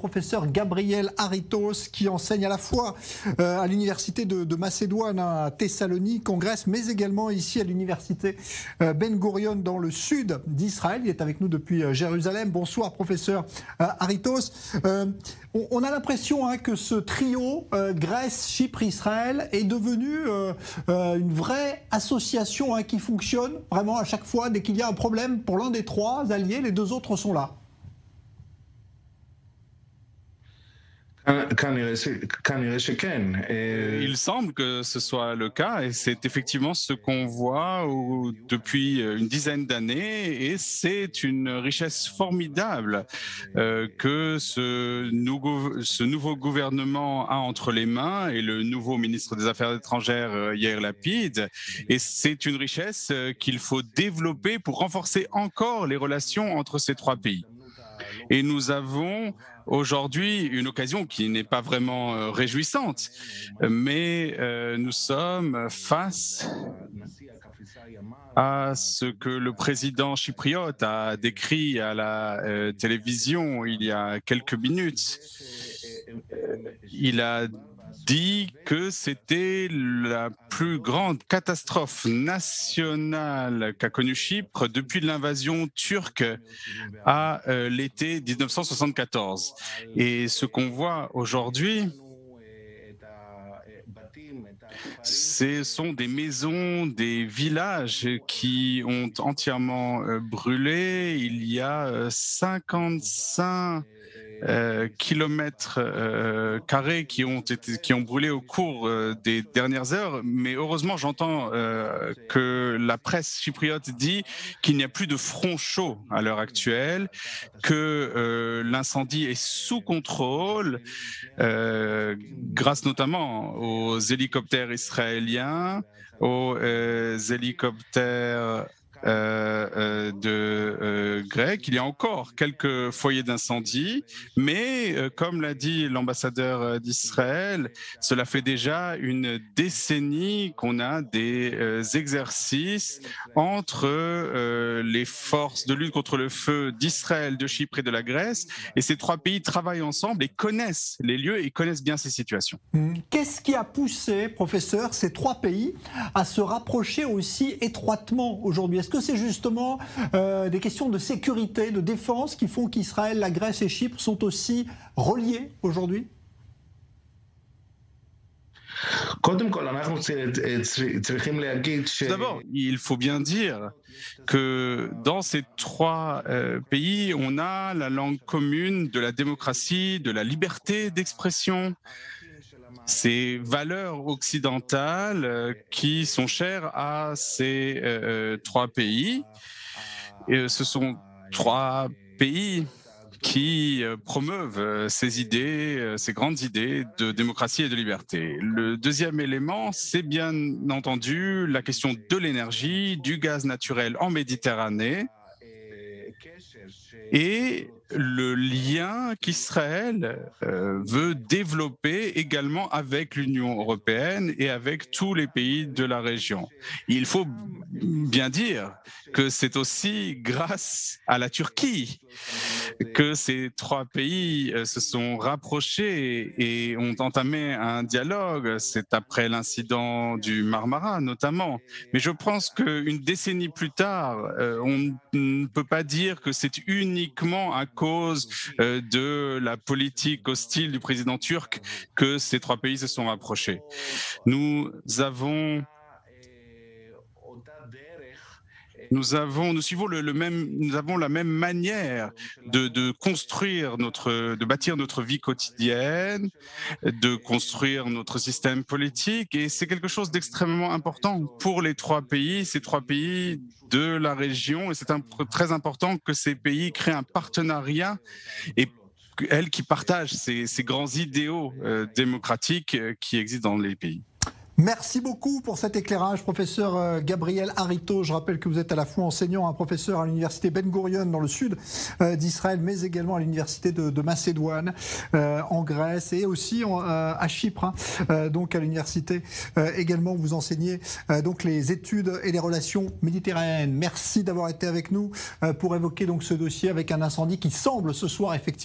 Professeur Gabriel Aritos, qui enseigne à la fois à l'université de Macédoine à Thessalonique en Grèce, mais également ici à l'université Ben Gurion dans le sud d'Israël. Il est avec nous depuis Jérusalem. Bonsoir professeur Aritos. On a l'impression que ce trio Grèce, Chypre, Israël est devenu une vraie association qui fonctionne vraiment à chaque fois. Dès qu'il y a un problème pour l'un des trois alliés, les deux autres sont là. Il semble que ce soit le cas et c'est effectivement ce qu'on voit depuis une dizaine d'années et c'est une richesse formidable que ce nouveau gouvernement a entre les mains et le nouveau ministre des Affaires étrangères Yair Lapid, et c'est une richesse qu'il faut développer pour renforcer encore les relations entre ces trois pays. Et nous avons aujourd'hui une occasion qui n'est pas vraiment réjouissante, mais nous sommes face à ce que le président chypriote a décrit à la télévision il y a quelques minutes. Il a dit que c'était la plus grande catastrophe nationale qu'a connue Chypre depuis l'invasion turque à l'été 1974. Et ce qu'on voit aujourd'hui, ce sont des maisons, des villages qui ont entièrement brûlé. Il y a 55 kilomètres carrés qui ont brûlé au cours des dernières heures. Mais heureusement, j'entends que la presse chypriote dit qu'il n'y a plus de front chaud à l'heure actuelle, que l'incendie est sous contrôle, grâce notamment aux hélicoptères israéliens, aux hélicoptères grecs. Il y a encore quelques foyers d'incendie, mais comme l'a dit l'ambassadeur d'Israël, cela fait déjà une décennie qu'on a des exercices entre les forces de lutte contre le feu d'Israël, de Chypre et de la Grèce, et ces trois pays travaillent ensemble et connaissent les lieux et connaissent bien ces situations. Qu'est-ce qui a poussé, professeur, ces trois pays à se rapprocher aussi étroitement aujourd'hui? Est-ce que c'est justement des questions de sécurité, de défense qui font qu'Israël, la Grèce et Chypre sont aussi reliés aujourd'hui? Tout d'abord, il faut bien dire que dans ces trois pays, on a la langue commune de la démocratie, de la liberté d'expression, ces valeurs occidentales qui sont chères à ces trois pays. Et ce sont trois pays qui promeuvent ces idées, ces grandes idées de démocratie et de liberté. Le deuxième élément, c'est bien entendu la question de l'énergie, du gaz naturel en Méditerranée et le lien qu'Israël veut développer également avec l'Union européenne et avec tous les pays de la région. Il faut bien dire que c'est aussi grâce à la Turquie que ces trois pays se sont rapprochés et ont entamé un dialogue. C'est après l'incident du Marmara notamment. Mais je pense qu'une décennie plus tard, on ne peut pas dire que c'est uniquement à cause de la politique hostile du président turc que ces trois pays se sont rapprochés. Nous avons la même manière de construire de bâtir notre vie quotidienne, de construire notre système politique, et c'est quelque chose d'extrêmement important pour les trois pays, ces trois pays de la région, et c'est très important que ces pays créent un partenariat et elles qui partagent ces grands idéaux démocratiques qui existent dans les pays. Merci beaucoup pour cet éclairage, professeur Gabriel Aritos. Je rappelle que vous êtes à la fois enseignant, professeur à l'université Ben Gurion dans le sud d'Israël, mais également à l'université de Macédoine en Grèce et aussi à Chypre, donc à l'université également où vous enseignez donc les études et les relations méditerranéennes. Merci d'avoir été avec nous pour évoquer donc ce dossier avec un incendie qui semble ce soir effectivement